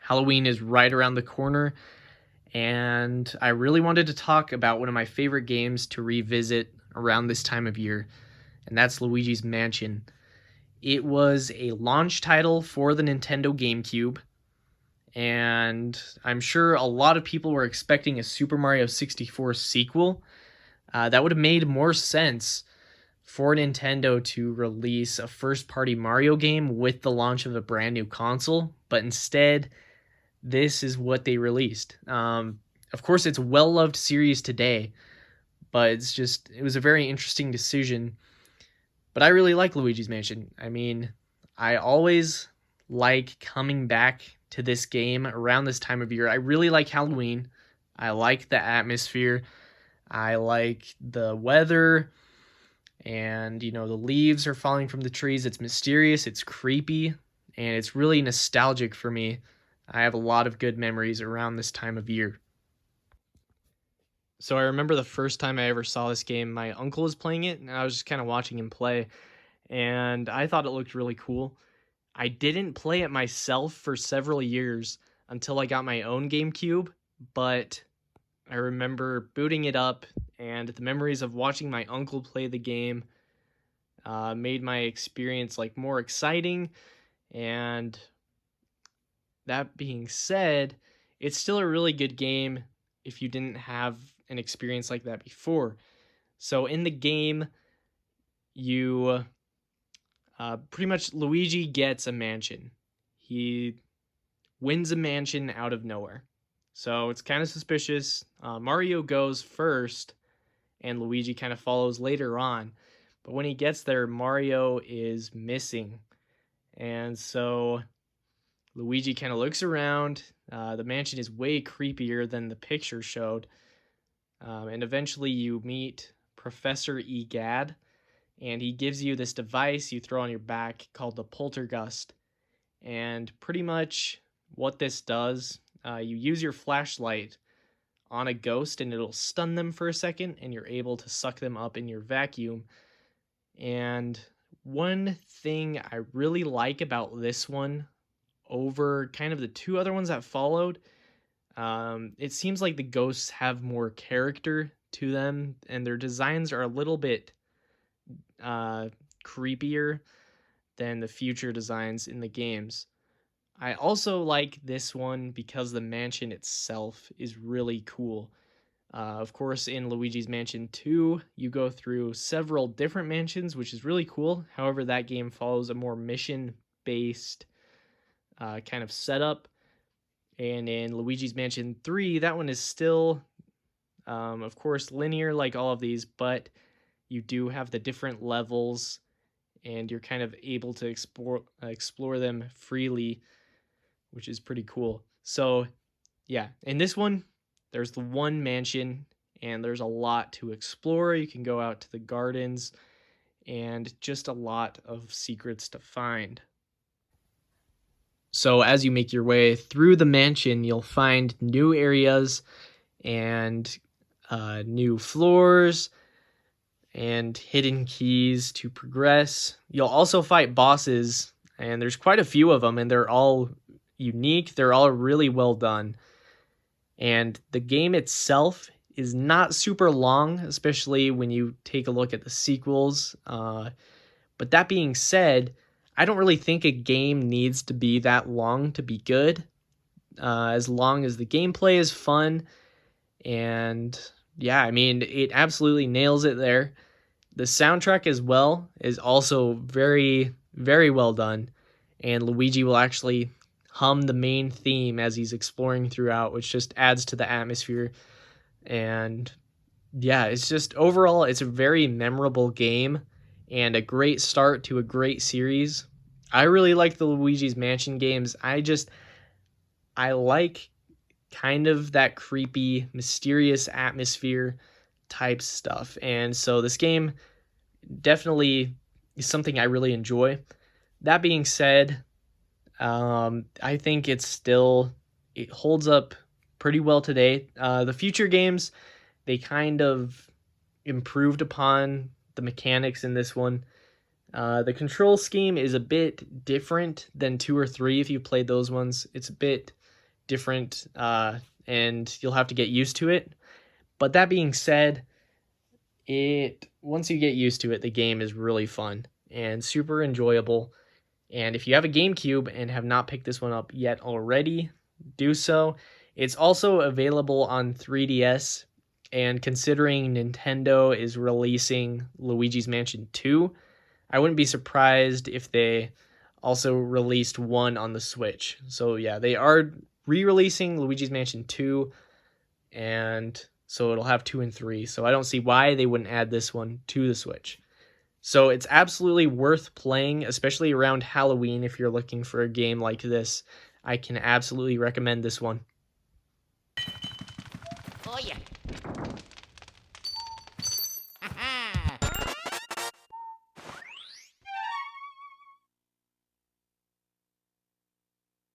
Halloween is right around the corner, and I really wanted to talk about one of my favorite games to revisit around this time of year, and that's Luigi's Mansion. It was a launch title for the Nintendo GameCube, and I'm sure a lot of people were expecting a Super Mario 64 sequel. That would have made more sense for Nintendo to release a first-party Mario game with the launch of a brand new console, but instead, this is what they released. Of course, it's a well-loved series today, but it was a very interesting decision. But I really like Luigi's Mansion. I mean, I always like coming back to this game around this time of year. I really like Halloween. I like the atmosphere. I like the weather. And, the leaves are falling from the trees. It's mysterious, it's creepy, and it's really nostalgic for me. I have a lot of good memories around this time of year. So I remember the first time I ever saw this game, my uncle was playing it, and I was just kind of watching him play, and I thought it looked really cool. I didn't play it myself for several years until I got my own GameCube, but I remember booting it up, and the memories of watching my uncle play the game made my experience more exciting. And that being said, it's still a really good game if you didn't have an experience like that before. So in the game, you pretty much Luigi gets a mansion. He wins a mansion out of nowhere. So it's kind of suspicious. Mario goes first, and Luigi kind of follows later on. But when he gets there, Mario is missing. And so Luigi kind of looks around. The mansion is way creepier than the picture showed. And eventually you meet Professor Egad, and he gives you this device you throw on your back called the poltergust. And pretty much what this does, you use your flashlight on a ghost and it'll stun them for a second, and you're able to suck them up in your vacuum. And one thing I really like about this one over kind of the two other ones that followed, it seems like the ghosts have more character to them, and their designs are a little bit creepier than the future designs in the games. I also like this one because the mansion itself is really cool. Of course, in Luigi's Mansion 2, you go through several different mansions, which is really cool. However, that game follows a more mission-based kind of setup. And in Luigi's Mansion 3, that one is still, of course, linear like all of these, but you do have the different levels, and you're kind of able to explore them freely, which is pretty cool. So, yeah, in this one, there's the one mansion, and there's a lot to explore. You can go out to the gardens, and just a lot of secrets to find. So as you make your way through the mansion, you'll find new areas and new floors and hidden keys to progress. You'll also fight bosses, and there's quite a few of them, and they're all unique. They're all really well done. And the game itself is not super long, especially when you take a look at the sequels. But that being said, I don't really think a game needs to be that long to be good, as long as the gameplay is fun. And yeah, I mean, it absolutely nails it there. The soundtrack as well is also very, very well done. And Luigi will actually hum the main theme as he's exploring throughout, which just adds to the atmosphere. And yeah, it's just overall, it's a very memorable game and a great start to a great series. I really like the Luigi's Mansion games. I like kind of that creepy, mysterious atmosphere type stuff. And so this game definitely is something I really enjoy. That being said, I think it holds up pretty well today. The future games, they kind of improved upon the mechanics in this one. The control scheme is a bit different than 2 or 3 if you played those ones. It's a bit different, and you'll have to get used to it. But that being said, it once you get used to it, the game is really fun and super enjoyable. And if you have a GameCube and have not picked this one up yet already, do so. It's also available on 3DS, and considering Nintendo is releasing Luigi's Mansion 2, I wouldn't be surprised if they also released one on the Switch. So yeah, they are re-releasing Luigi's Mansion 2, and so it'll have 2 and 3. So I don't see why they wouldn't add this one to the Switch. So it's absolutely worth playing, especially around Halloween if you're looking for a game like this. I can absolutely recommend this one. Oh yeah.